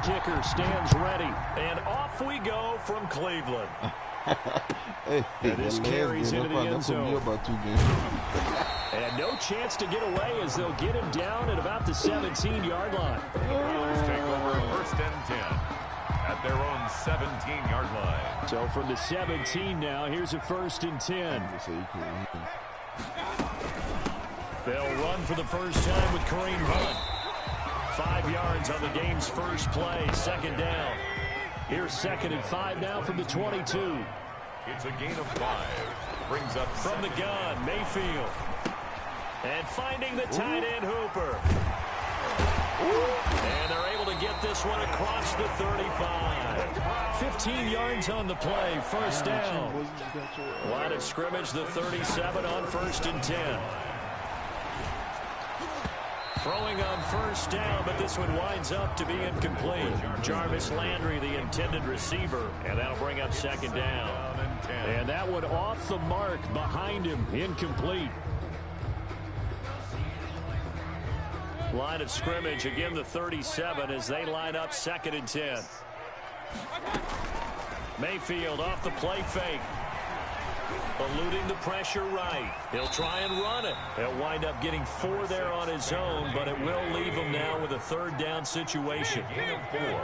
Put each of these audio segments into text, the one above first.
kicker stands ready. And off we go from Cleveland. Hey, and this carries into the end zone. About 2 games. And no chance to get away as they'll get him down at about the 17-yard line. Take over 1st and 10 at their own 17-yard line. So from the 17 now, here's a 1st and 10. They'll run for the first time with Kareem Hunt. 5 yards on the game's first play, 2nd down. Here's 2nd and 5 now from the 22. It's a gain of 5. Brings up from the gun, Mayfield. And finding the tight end, Hooper. And they're able to get this one across the 35. 15 yards on the play, 1st down. Line of scrimmage, the 37 on 1st and 10. Throwing on 1st down, but this one winds up to be incomplete. Jarvis Landry, the intended receiver, and that'll bring up 2nd down. And that one off the mark behind him, incomplete. Line of scrimmage, again the 37 as they line up 2nd and 10. Mayfield off the play fake. Eluding the pressure right. He'll try and run it. He'll wind up getting 4 there on his own, but it will leave him now with a 3rd down situation. Gain of 4.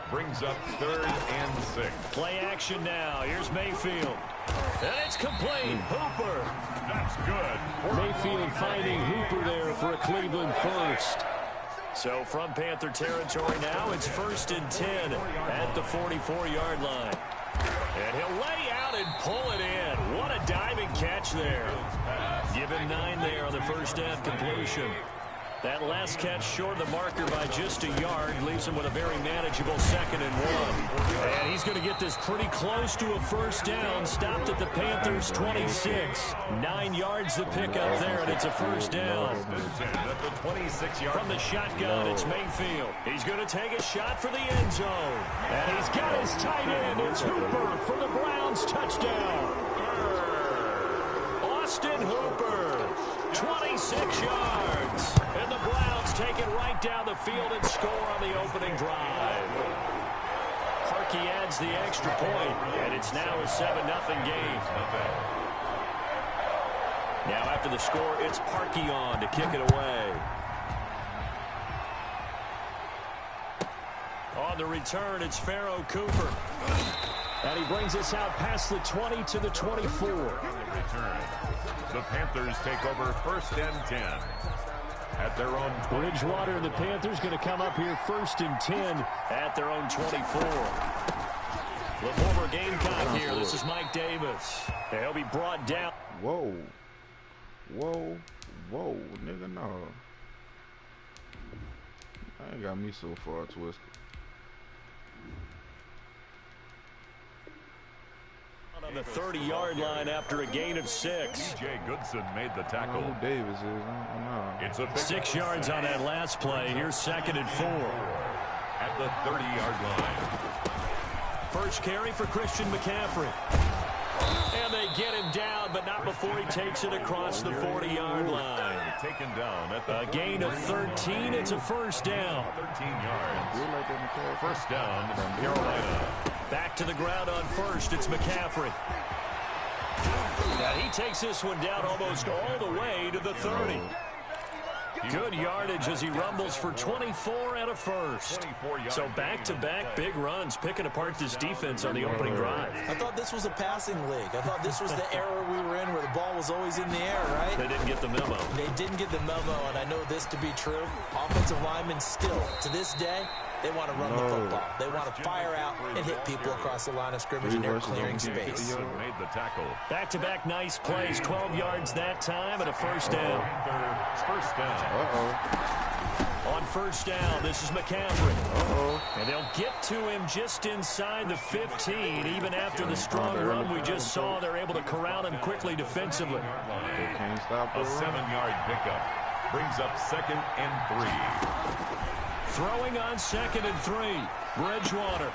Brings up 3rd and 6. Play action now. Here's Mayfield. And it's complete. Hooper. That's good. Mayfield finding Hooper there for a Cleveland first. So from Panther territory now, it's 1st and 10 at the 44-yard line. And he'll lay out and pull it in. What a diving catch there. Give him 9 there on the 1st down completion. That last catch short of the marker by just a yard leaves him with a very manageable 2nd and 1. And he's going to get this pretty close to a 1st down. Stopped at the Panthers' 26. 9 yards to pick up there, and it's a 1st down. From the shotgun, it's Mayfield. He's going to take a shot for the end zone. And he's got his tight end. It's Hooper for the Browns touchdown. Austin Hooper, 26 yards. And the Browns take it right down the field and score on the opening drive. Parkey adds the extra point, and it's now a 7-0 game. Now after the score, it's Parkey on to kick it away. On the return, it's Pharaoh Cooper. And he brings us out past the 20 to the 24. The Panthers take over 1st and 10 at their own 20. Bridgewater and the Panthers going to come up here 1st and 10 at their own 24. The former Gamecock here. This is Mike Davis. And he'll be brought down. Whoa. Whoa. Whoa. Nigga, no. I ain't got me so far twisted. On the 30-yard line after a gain of 6. J. Goodson made the tackle. I don't know who Davis is. I don't know. It's a 6 yards on that last play. Here's 2nd and 4. At the 30-yard line. First carry for Christian McCaffrey. And they get him down, but not before he takes it across the 40-yard line. Taken down at the a gain of 13. It's a 1st down. 13 yards. 1st down, Carolina. Back to the ground on 1st. It's McCaffrey. Now he takes this one down almost all the way to the 30. Good yardage as he rumbles for 24 and a 1st. So back-to-back big runs, picking apart this defense on the opening drive. I thought this was a passing league. I thought this was the era we were in where the ball was always in the air, right? They didn't get the memo. They didn't get the memo, and I know this to be true. Offensive linemen still, to this day, they want to run the football. They want to fire out and hit people across the line of scrimmage, and they're clearing space. Made the tackle. Back-to-back nice plays, 12 yards that time, and a 1st down. 1st down. On 1st down, this is McCaffrey. And they'll get to him just inside the 15. Even after the strong run we just saw, they're able to corral him quickly defensively. A 7-yard pickup. Brings up 2nd and 3. Throwing on 2nd and 3. Bridgewater.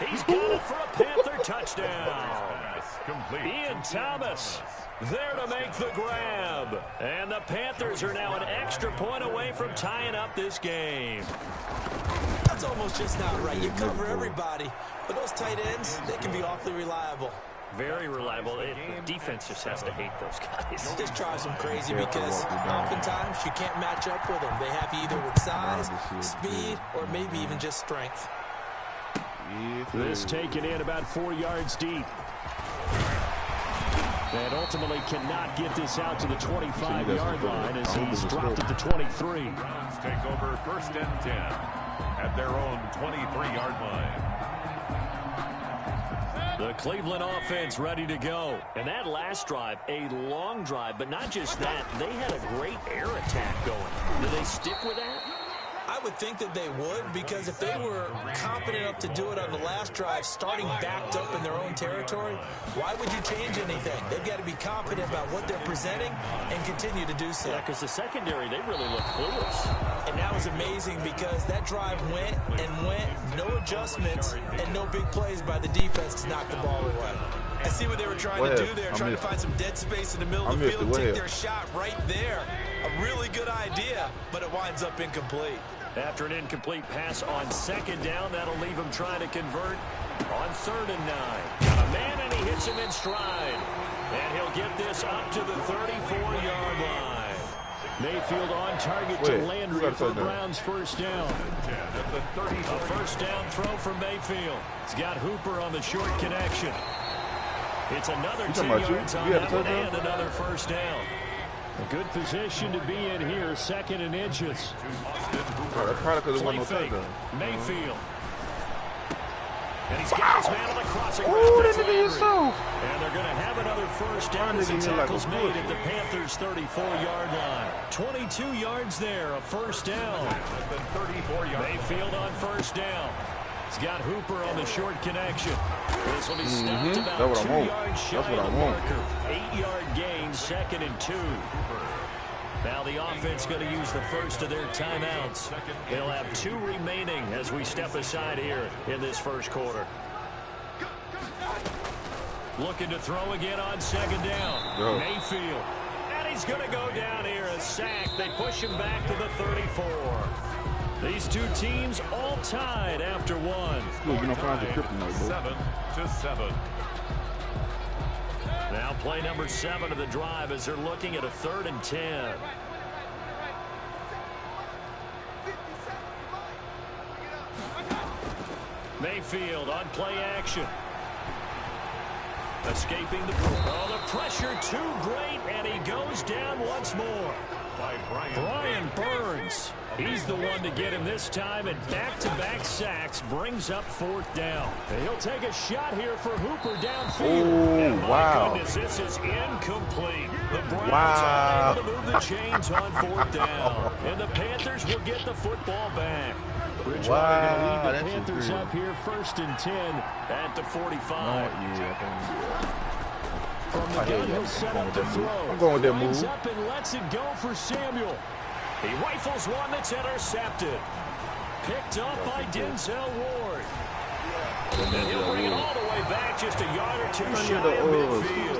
He's got it for a Panther touchdown. Ian Thomas there to make the grab. And the Panthers are now an extra point away from tying up this game. That's almost just not right. You cover everybody, but those tight ends, they can be awfully reliable. Very reliable. The defense just has to hate those guys. It just drives them crazy because oftentimes you can't match up with them. They have you either with size, speed, or maybe even just strength. This taken in about 4 yards deep. And ultimately cannot get this out to the 25-yard line as he's dropped at the 23. Browns take over 1st and 10 at their own 23-yard line. The Cleveland offense ready to go. And that last drive, a long drive, but not just that. They had a great air attack going. Do they stick with that? I would think that they would, because if they were confident enough to do it on the last drive, starting backed up in their own territory, why would you change anything? They've got to be confident about what they're presenting and continue to do so. Yeah, because the secondary, they really look clueless. And that was amazing because that drive went and went, no adjustments, and no big plays by the defense to knock the ball away. I see what they were trying to do there, trying to find some dead space in the middle of the field and take their shot right there. A really good idea, but it winds up incomplete. After an incomplete pass on 2nd down, that'll leave him trying to convert on 3rd and 9. Got a man, and he hits him in stride. And he'll get this up to the 34-yard line. Mayfield on target to Landry for Brown's 1st down. A 1st down throw for Mayfield. He's got Hooper on the short connection. It's another 10 yards on that one and another 1st down. A good position to be in here, 2nd and inches. Play fake, Mayfield. And he's got his man on the crossing route. That's Landry. And they're going to have another 1st down as the tackle's made at the Panthers' 34-yard line. 22 yards there, a 1st down. Mayfield on 1st down. He's got Hooper on the short connection. This will be stopped about 2 yards shy of the marker. 8-yard gain, 2nd and 2. Now the offense going to use the first of their timeouts. They'll have 2 remaining as we step aside here in this 1st quarter. Looking to throw again on 2nd down. Mayfield. And he's going to go down here, a sack. They push him back to the 34. These two teams all tied after one. 7-7. Now play number 7 of the drive as they're looking at a 3rd and 10. Mayfield on play action. Escaping the pressure too great, and he goes down once more. By Brian Burns. He's the one to get him this time, and back-to-back sacks brings up 4th down. And he'll take a shot here for Hooper downfield. Oh, wow. My goodness, this is incomplete. The Browns are able to move the chains on 4th down. And the Panthers will get the football back. Bridgewater going to lead the Panthers up here 1st and 10 at the 45. From the gun, he'll set up to throw. I'm going with that move. Lines up and lets it go for Samuel. He rifles one that's intercepted. Picked up by Denzel Ward. And he'll bring it all the way back just a yard or 2 shy of midfield.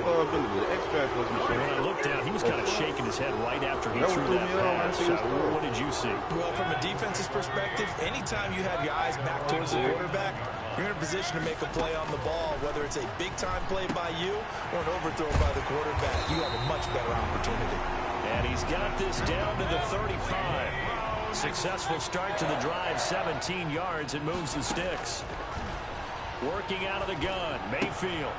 When I looked down, he was kind of shaking his head right after he threw that pass. What did you see? Well, from a defense's perspective, anytime you have your eyes back towards the quarterback, you're in a position to make a play on the ball, whether it's a big-time play by you or an overthrow by the quarterback. You have a much better opportunity. And he's got this down to the 35. Successful start to the drive, 17 yards, and moves the sticks. Working out of the gun, Mayfield.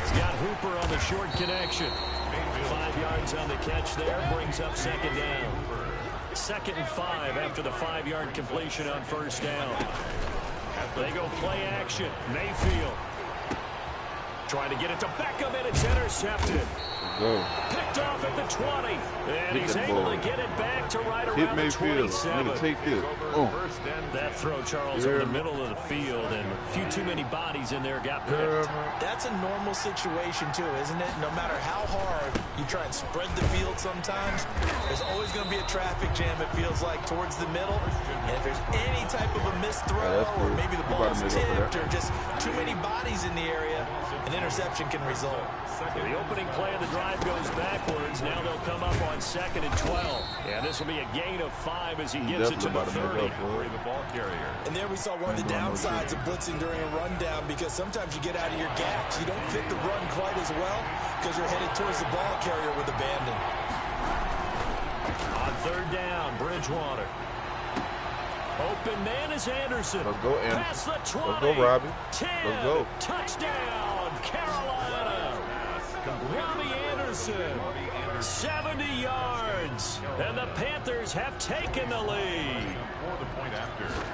He's got Hooper on the short connection. 5 yards on the catch there, brings up 2nd down. 2nd and 5 after the 5-yard completion on 1st down. They go play action. Mayfield trying to get it to Beckham, and it's intercepted. Picked off at the 20, and he's able to get it back to right around the 27. Take this. That throw, Charles, in the middle of the field, and a few too many bodies in there got picked. That's a normal situation, too, isn't it? No matter how hard you try and spread the field sometimes, there's always going to be a traffic jam, it feels like, towards the middle. And if there's any type of a missed throw, or maybe the ball's tipped, or just too many bodies in the area, and interception can result. The opening play of the drive goes backwards. Now they'll come up on 2nd and 12. And this will be a gain of 5 as he gets it to the 30. The ball carrier. And there we saw one of the downsides of blitzing during a rundown, because sometimes you get out of your gaps. You don't fit the run quite as well because you're headed towards the ball carrier with abandon. On 3rd down, Bridgewater. Open man is Anderson. Let's go, Anderson. Past the 20. Let's go, Robbie. 10. Let's go. Touchdown, Carolina. Robbie Anderson. 70 yards. And the Panthers have taken the lead.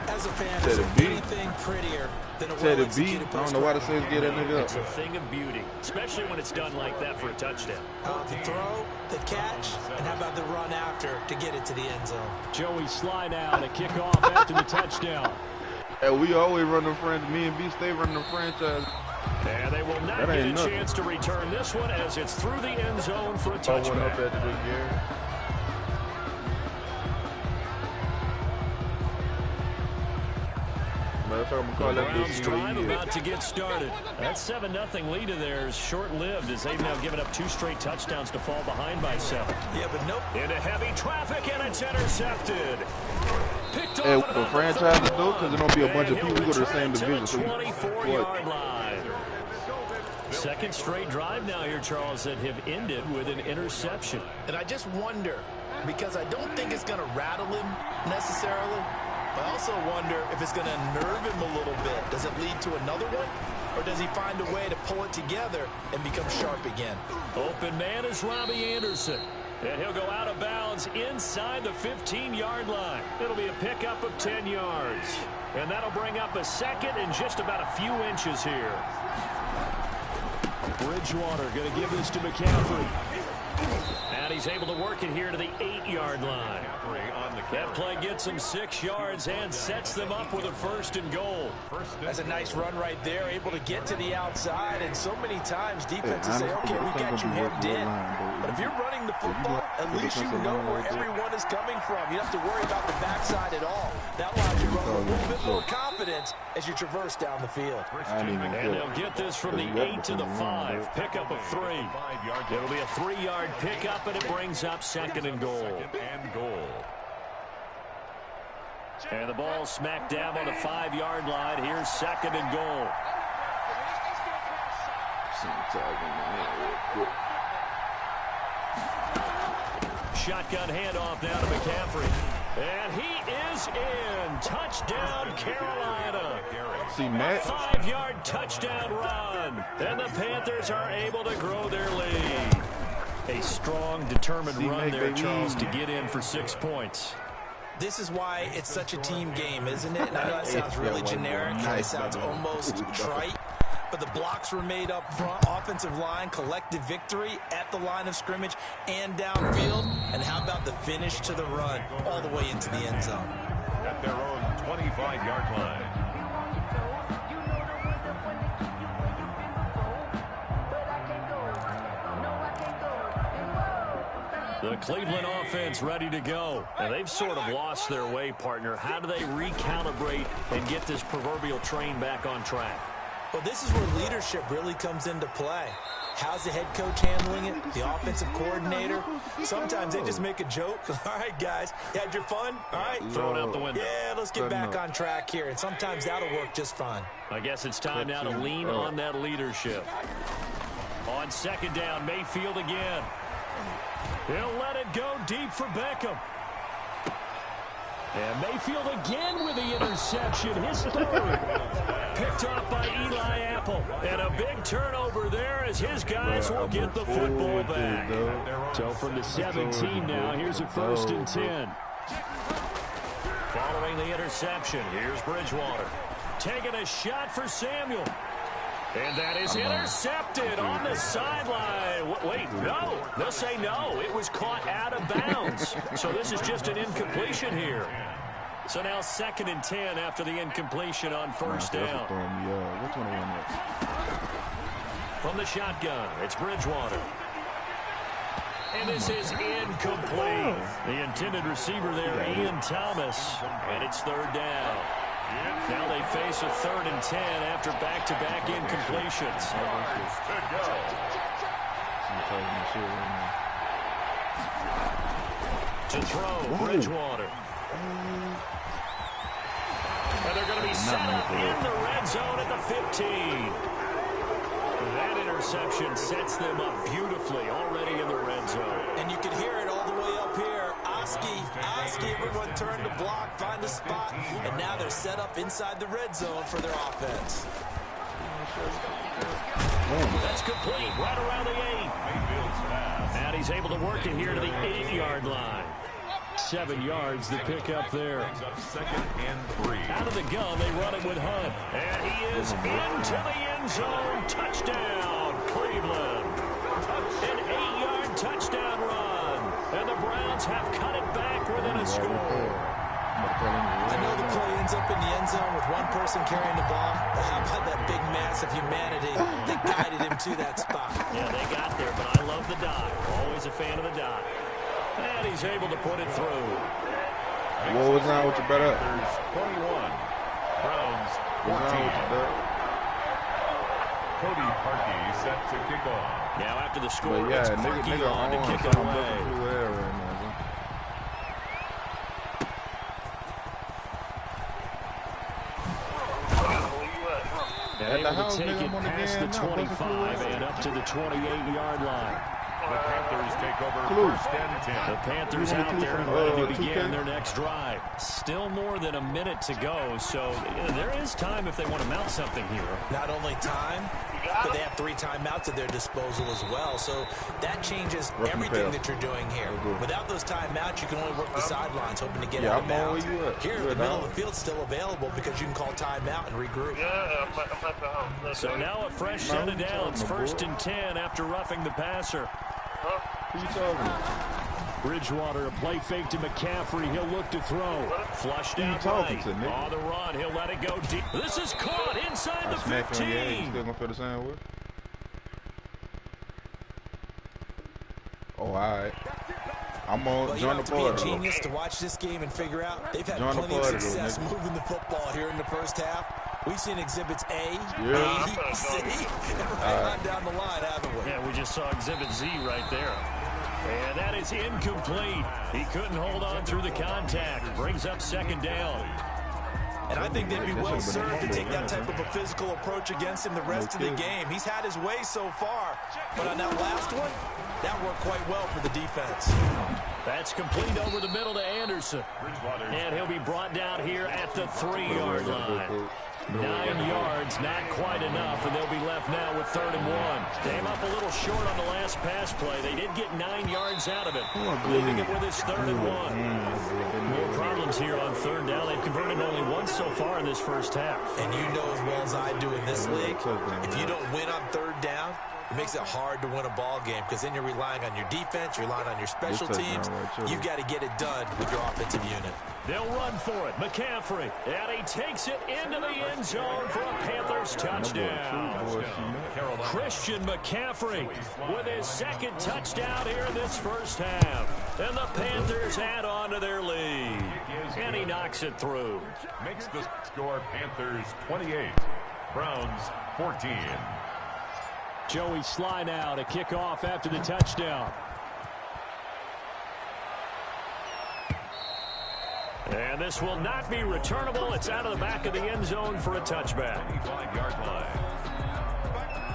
As a fan, is there anything prettier than a well-executed I don't know why the Saints get that nigga up. It's a thing of beauty, especially when it's done like that for a touchdown. The throw, the catch, and how about the run after to get it to the end zone? Joey Sly now to kick off after the touchdown. And we always run the franchise. Me and B stay running the franchise. And they will not get a chance to return this one as it's through the end zone for a touchdown. Up at the beginning. The Browns drive about to get started. That 7-0 lead of theirs short-lived as they've now given up 2 straight touchdowns to fall behind by 7. Yeah, but nope. Into heavy traffic, and it's intercepted. Picked Hey, off the franchises though, because there don't be a bunch of people who go to the same division. So 24-yard line. 2nd straight drive now here, Charles, that have ended with an interception. And I just wonder, because I don't think it's going to rattle him necessarily. I also wonder if it's going to nerve him a little bit. Does it lead to another one? Or does he find a way to pull it together and become sharp again? Open man is Robbie Anderson. And he'll go out of bounds inside the 15-yard line. It'll be a pickup of 10 yards. And that'll bring up a 2nd and just about a few inches here. Bridgewater going to give this to McCaffrey. And he's able to work it here to the 8-yard line. That play gets them 6 yards and sets them up with a 1st and goal. That's a nice run right there, able to get to the outside. And so many times defenses say, okay, we got you hemmed in. But if you're running the football, at least you know where everyone is coming from. You don't have to worry about the backside at all. That allows you to run with a little bit more confidence as you traverse down the field. And they'll get this from the 8 to the 5. Pickup of 3. It'll be a 3-yard pickup, and it brings up 2nd and goal. And the ball smacked down on the 5-yard line. Here's 2nd and goal. Shotgun handoff now to McCaffrey. And he is in. Touchdown, Carolina. See, Matt. 5-yard touchdown run. And the Panthers are able to grow their lead. A strong, determined run there, Charles, to get in for 6 points. This is why it's such a team game, isn't it? And I know that sounds really generic, and it sounds almost trite, but the blocks were made up front, offensive line, collective victory at the line of scrimmage and downfield. And how about the finish to the run all the way into the end zone? At their own 25-yard line. The Cleveland offense ready to go. And they've sort of lost their way, partner. How do they recalibrate and get this proverbial train back on track? Well, this is where leadership really comes into play. How's the head coach handling it? The offensive coordinator? Sometimes they just make a joke. All right, guys, you had your fun? All right. Throw it out the window. Yeah, let's get back on track here. And sometimes that'll work just fine. I guess it's time now to lean on that leadership. On 2nd down, Mayfield again. He'll let it go deep for Beckham. And Mayfield again with the interception, his 3rd. Picked off by Eli Apple. And a big turnover there as his guys will get the football back. So from the 17 now, here's a 1st and 10. Following the interception, here's Bridgewater. Taking a shot for Samuel. And that is intercepted on the sideline. Wait, no. They'll say no. It was caught out of bounds. So this is just an incompletion here. So now 2nd and 10 after the incompletion on 1st down. From the shotgun, it's Bridgewater. And this is incomplete. The intended receiver there, Ian Thomas. And it's 3rd down. Now they face a 3rd and 10 after back-to-back incompletions. To throw, Bridgewater. And they're going to be set up in the red zone at the 15. That interception sets them up beautifully already in the red zone. And you can hear it all the way up here. Oski, everyone turned to block, find a spot, and now they're set up inside the red zone for their offense. That's complete, right around the 8. And he's able to work it here to the 8-yard line. 7 yards to pick up there. Out of the gun, they run it with Hunt. And he is into the end zone. Touchdown, Cleveland. An 8-yard touchdown run. And the Browns have cut it back within a score. I know the play ends up in the end zone with one person carrying the ball, but how about that big mass of humanity that guided him to that spot? Yeah, they got there, but I love the dive. Always a fan of the dive. And he's able to put it through. What was wrong with your brother? 21. Browns 14. Cody Parkey set to kick off. Now after the score, yeah, it's Parkey on to kick it away. And able to take it past the 25 and up to the 28-yard line. The Panthers take over 1st and 10. The Panthers out there and ready to begin their next drive. Still more than a minute to go, so there is time if they want to mount something here. Not only time, but they have 3 timeouts at their disposal as well, so that changes everything that you're doing here. Without those timeouts, you can only work the sidelines, hoping to get out of bounds. Here, the middle of the field's still available because you can call timeout and regroup. So now a fresh set of downs, 1st and 10 after roughing the passer. Who you talking about? Bridgewater, a play fake to McCaffrey. He'll look to throw. Flushed out right. On the run, he'll let it go deep. This is caught inside the 15. Still gonna feel the same way? Oh, all right. I'm on John the Porter. You have to be a genius to watch this game and figure out they've had plenty of success moving the football here in the first half. We've seen exhibits A, B, C, and right on down the line, haven't we? Yeah, we just saw exhibit Z right there. And that is incomplete. He couldn't hold on through the contact. Brings up 2nd down. And I think they'd be well served to take that type of a physical approach against him the rest of the game. He's had his way so far, but on that last one, that worked quite well for the defense. That's complete over the middle to Anderson. And he'll be brought down here at the 3-yard line. 9 yards, not quite enough, and they'll be left now with 3rd and 1. Came up a little short on the last pass play. They did get 9 yards out of it, leaving it with his 3rd and 1. More problems here on 3rd down. They've converted only once so far in this first half. And you know as well as I do in this league, if you don't win on 3rd down, it makes it hard to win a ball game because then you're relying on your defense, you're relying on your special teams. You've got to get it done with your offensive unit. They'll run for it. McCaffrey, and he takes it into the end zone for a Panthers touchdown. Christian McCaffrey with his 2nd touchdown here in this first half. And the Panthers add on to their lead. And he knocks it through. Makes the score Panthers 28, Browns 14. Joey Sly now to kick off after the touchdown. And this will not be returnable. It's out of the back of the end zone for a touchback. 25-yard line.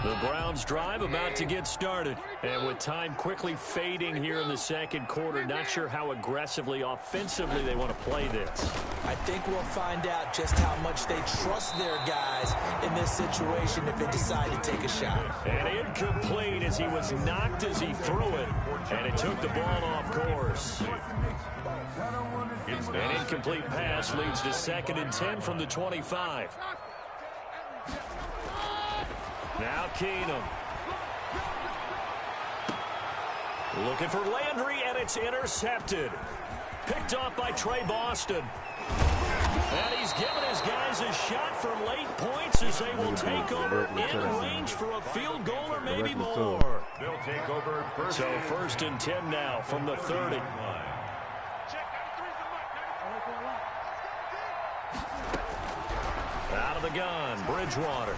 The Browns drive about to get started. And with time quickly fading here in the 2nd quarter, not sure how aggressively, offensively they want to play this. I think we'll find out just how much they trust their guys in this situation if they decide to take a shot. And incomplete as he was knocked as he threw it. And it took the ball off course. An incomplete pass leads to 2nd and 10 from the 25. Now Keenum. Looking for Landry, and it's intercepted. Picked off by Trey Boston. And he's given his guys a shot for late points as they will take over in range for a field goal or maybe more. They'll take over first. So 1st and 10 now from the 30. out of the gun. Bridgewater.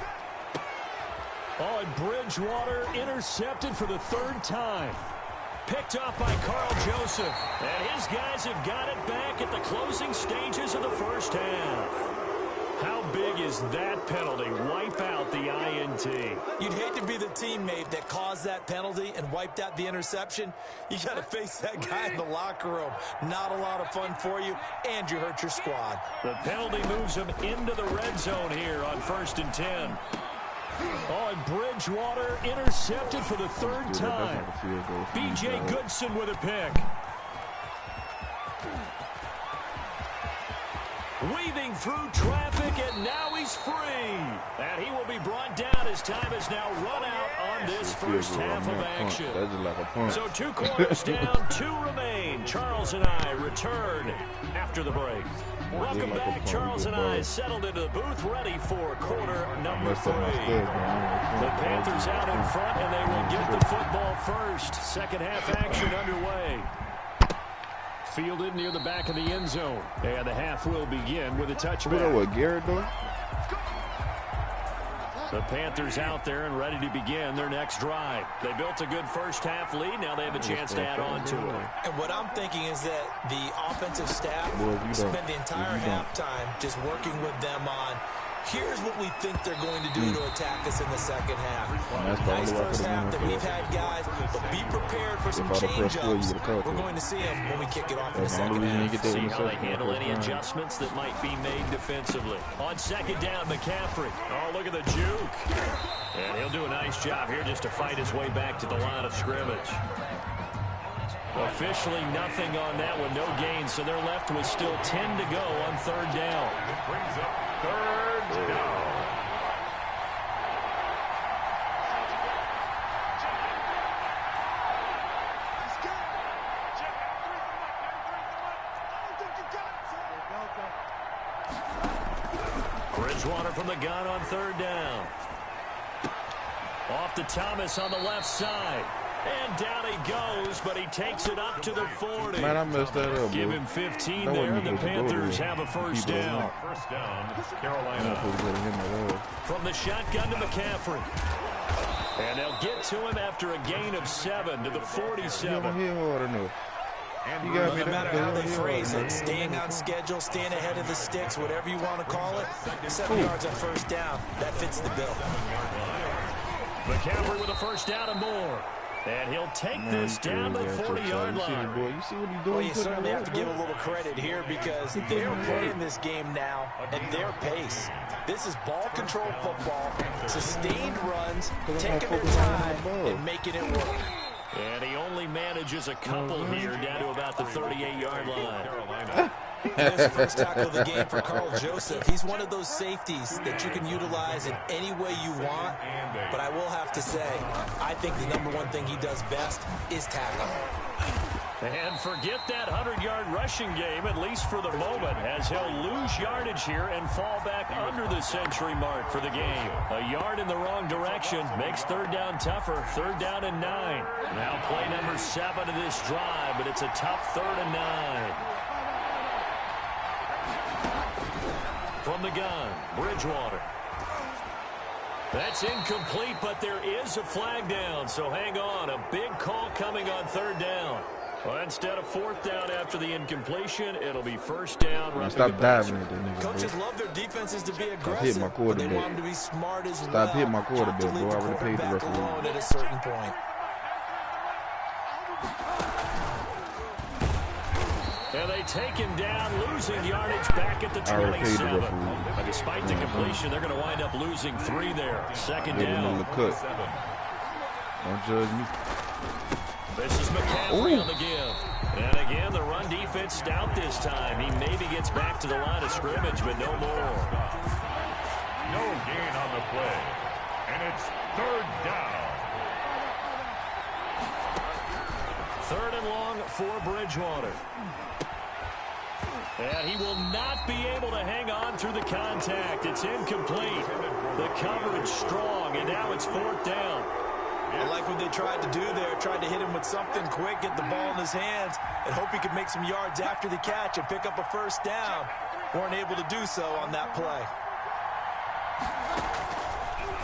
Oh, and Bridgewater intercepted for the 3rd time. Picked off by Carl Joseph. And his guys have got it back at the closing stages of the first half. How big is that penalty? Wipe out the INT. You'd hate to be the teammate that caused that penalty and wiped out the interception. You got to face that guy in the locker room. Not a lot of fun for you, and you hurt your squad. The penalty moves him into the red zone here on 1st and 10. Oh, and Bridgewater intercepted for the 3rd time. B.J. Goodson with a pick. Weaving through traffic, and now he's free. And he will be brought down as time is now run out on this first half of action. So 2 quarters down, 2 remain. Charles and I return after the break. Welcome back. Charles and I settled into the booth, ready for quarter number 3. The Panthers out in front, and they will get the football first. Second half action underway. Fielded near the back of the end zone. And the half will begin with a touchback. What Garrett doing? The Panthers out there and ready to begin their next drive. They built a good first half lead. Now they have a chance to add on to it. And what I'm thinking is that the offensive staff spent the entire halftime just working with them on, here's what we think they're going to do to attack us in the second half. Nice first half that we've had, guys, but be prepared for some change-ups. We're going to see them when we kick it off in the second half. See how they handle any adjustments that might be made defensively. On second down, McCaffrey. Oh, look at the juke. And he'll do a nice job here just to fight his way back to the line of scrimmage. Officially nothing on that one, no gain, so they're left with still 10 to go on 3rd down. Brings up 3rd down. Bridgewater from the gun on 3rd down. Off to Thomas on the left side. And down he goes, but he takes it up to the 40. Man, I messed that up, Give bro. him 15 there, and the Panthers have a first down. First down, Carolina. From the shotgun to McCaffrey. And they'll get to him after a gain of 7 to the 47. No matter how they phrase it, staying on schedule, staying ahead of the sticks, whatever you want to call it, 7 yards on first down, that fits the bill. McCaffrey with a first down and more. And he'll take this down the 40-yard line. You see what he's doing? Well, you certainly have to give a little credit here because they're playing this game now at their pace. This is ball control football, sustained runs, taking their time and making it work. And he only manages a couple here down to about the 38-yard line. There's the first tackle of the game for Carl Joseph. He's one of those safeties that you can utilize in any way you want. But I will have to say, I think the number one thing he does best is tackle. And forget that 100-yard rushing game, at least for the moment, as he'll lose yardage here and fall back under the century mark for the game. A yard in the wrong direction makes 3rd down tougher. 3rd down and 9. Now play number 7 of this drive, but it's a tough 3rd and 9. From the gun, Bridgewater. That's incomplete, but there is a flag down, so hang on. A big call coming on 3rd down. Well, instead of 4th down after the incompletion, it'll be 1st down. Stop diving at that nigga. Coaches love their defenses to be aggressive, but they want them to be smart as well. Stop hitting my quarterback, bro. I already paid the referee. Alone at a certain point. And they take him down, losing yardage back at the 27. But despite the completion, they're going to wind up losing 3 there. 2nd down. Don't judge me. This is McCaffrey on the give. And again, the run defense stout this time. He maybe gets back to the line of scrimmage, but no more. No gain on the play. And it's 3rd down. 3rd and long for Bridgewater. And he will not be able to hang on through the contact. It's incomplete. The coverage strong, and now it's 4th down. I like what they tried to do there, tried to hit him with something quick, get the ball in his hands, and hope he could make some yards after the catch and pick up a 1st down. Weren't able to do so on that play.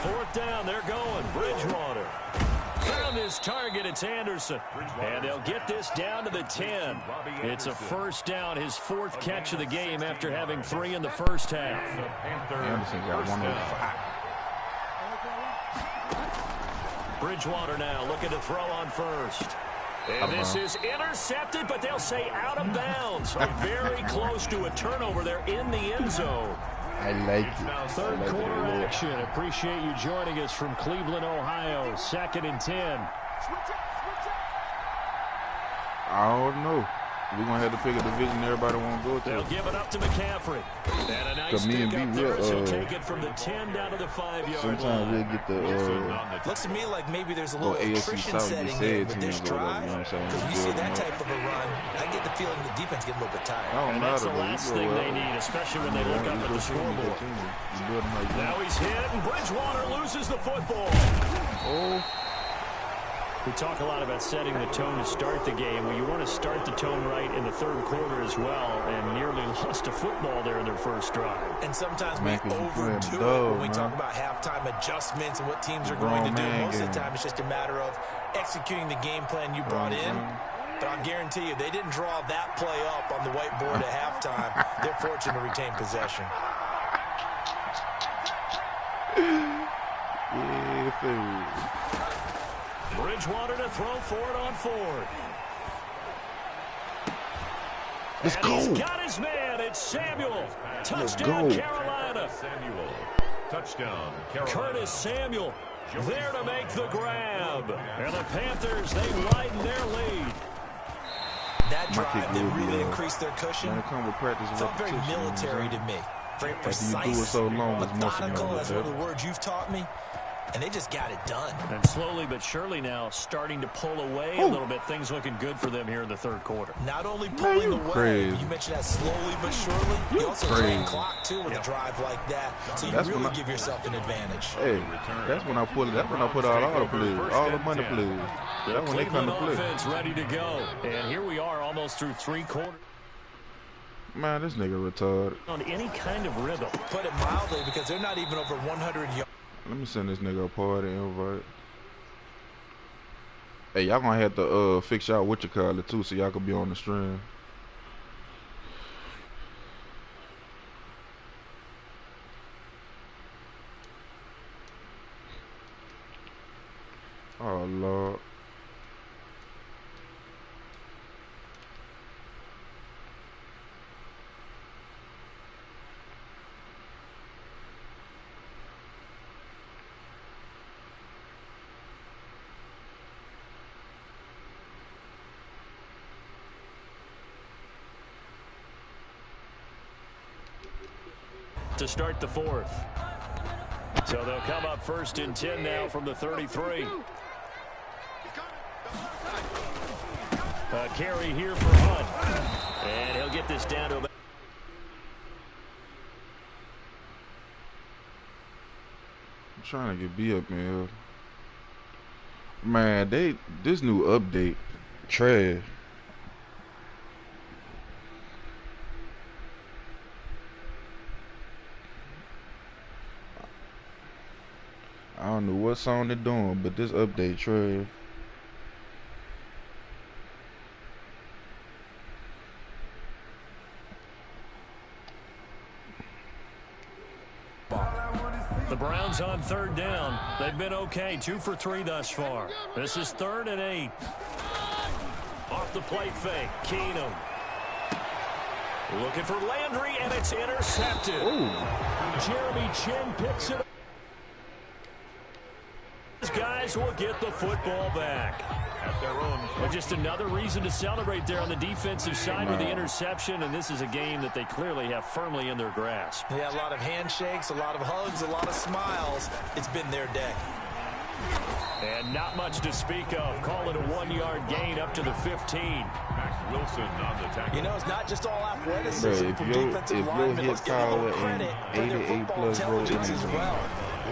Fourth down, they're going. Bridgewater. Found his target, it's Anderson. And they'll get this down to the 10. It's a first down, his fourth catch of the game after having 3 in the first half. Anderson got 105. Bridgewater now looking to throw on first. And this is intercepted, but they'll say out of bounds. So very close to a turnover there in the end zone. I like it. Third quarter action. Appreciate you joining us from Cleveland, Ohio. 2nd and 10. I don't know. We're going to have to pick a division everybody want to go to. They'll give it up to McCaffrey. And a nice pick up there. So take it from the 10 down to the 5-yard sometimes line. we'll get the... Looks to me like maybe there's a little attrition setting in with this drive. Because we see that type of a run, I get the feeling the defense getting a little bit tired. And that's the last thing they need, especially when they look up at the scoreboard. Now he's hit, and Bridgewater loses the football. Oh. We talk a lot about setting the tone to start the game. Well, you want to start the tone right in the third quarter as well, and nearly lost a football there in their first drive. And sometimes we overdo it when we talk about halftime adjustments and what teams are going to do. Most of the time, it's just a matter of executing the game plan you brought in. But I'll guarantee you, they didn't draw that play up on the whiteboard at halftime. They're fortunate to retain possession. Bridgewater to throw for it on 4th. Let's go. He's got his man. It's Samuel. Touchdown, Carolina. Samuel. Touchdown, Carolina. Curtis Samuel there to make the grab. And the Panthers, they widen their lead. That drive, they really increased their cushion. Felt very military to me. Very precise, you do it so long, methodical. That's one of the words you've taught me. And they just got it done. And slowly but surely now starting to pull away a little bit. Things looking good for them here in the third quarter. Not only pulling away, but you mentioned that slowly but surely. You also drain clock, too, with a drive like that. So you really give yourself an advantage. Hey, that's when I put out all the plays, all the money plays. That's when they come to play. Offense ready to go. And here we are almost through 3 quarters. Man, this nigga retarded. On any kind of rhythm. Put it mildly, because they're not even over 100 yards. Let me send this nigga a party invite. Hey, y'all gonna have to fix y'all what you call it too, so y'all can be on the stream. Oh Lord. To start the 4th. So they'll come up 1st and 10 now from the 33. A carry here for Hunt. And he'll get this down to about... I'm trying to get B up in here. Man, this new update trash. I don't know what song they're doing, but this update trash. The Browns on 3rd down. They've been okay, 2 for 3 thus far. This is 3rd and 8. Off the play fake, Keenum. Looking for Landry, and it's intercepted. Ooh. Jeremy Chin picks it up. These guys will get the football back. At their own. Well, just another reason to celebrate there on the defensive side with the interception, and this is a game that they clearly have firmly in their grasp. Yeah, a lot of handshakes, a lot of hugs, a lot of smiles. It's been their day. And not much to speak of. Call it a 1-yard gain up to the 15. Max Wilson on the tackle. You know, it's not just all athleticism from defensive linemen. Let's give them a little credit for their football intelligence as well.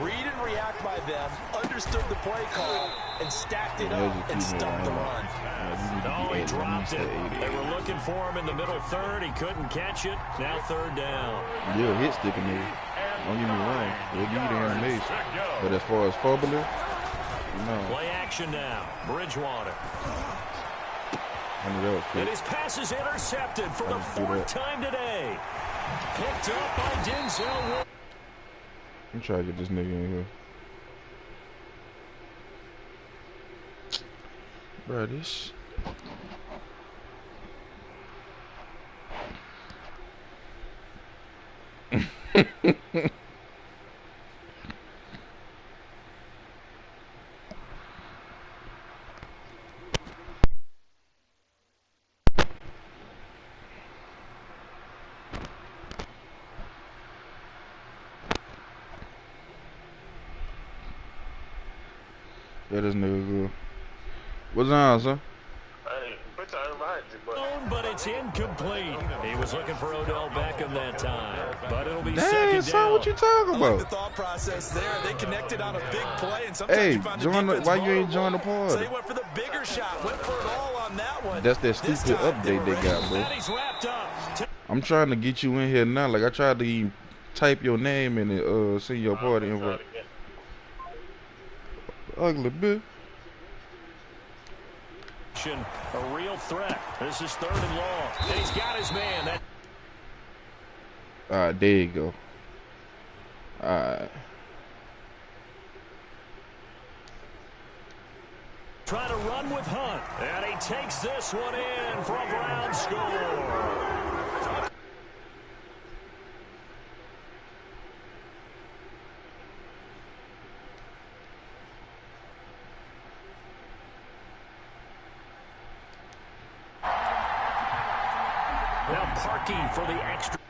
Read and react by them, understood the play call, and stacked it up and stumped the run. Oh, he dropped it. They were looking for him in the middle 3rd. He couldn't catch it. Now 3rd down. Yeah, hit sticking there. And Don't get me wrong. We'll be the animation. But as far as fumbling, no. Play action now. Bridgewater. And his pass is intercepted for the fourth time today. Picked up by Denzel. I'm trying to get this nigga in here. Bro, this. That is nigga good. What's on, son? But it's incomplete. He was looking for Odell Beckham that time, but it'll be Dang, second son, down. what you talking about? I like the thought process there. They connected on a big play, and sometimes Hey, you find why you ain't join the party? So they went for the bigger shot, went for it all on that one. That's that stupid update they got, bro. And he's wrapped up. I'm trying to get you in here now. Like I tried to even type your name in and send your party invite. Ugly bitch. A real threat. This is 3rd and long. And he's got his man. Alright, there you go. Alright. Trying to run with Hunt. And he takes this one in for a Brown score. Now Parkey for the extra.